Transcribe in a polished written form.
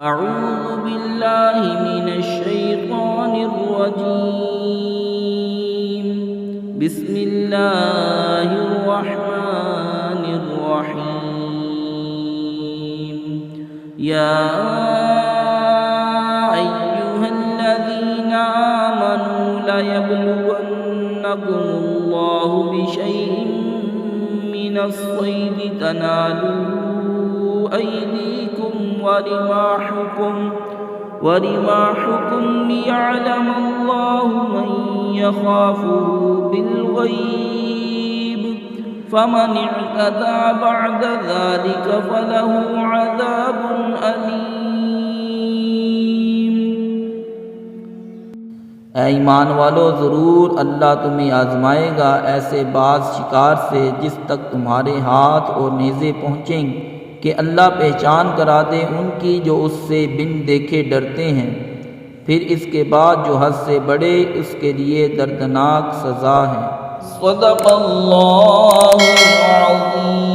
أعوذ بالله من الشيطان الرجيم بسم الله الرحمن الرحيم يا أيها الذين آمنوا ليبلونكم الله بشيء من الصيد تنالوا أيديكم ورماحكم ليعلم الله من يخافه بالغيب فمن اعتدى بعد ذلك فله عذاب أليم। ऐ ईमान वालो, ज़रूर अल्लाह तुम्हें आजमाएगा ऐसे बाज शिकार से जिस तक तुम्हारे हाथ और नेज़े पहुँचेंगे कि अल्लाह पहचान करा दे उनकी जो उससे बिन देखे डरते हैं। फिर इसके बाद जो हद से बढ़े उसके लिए दर्दनाक सज़ा है। सदक़ल्लाहुल अज़ीम।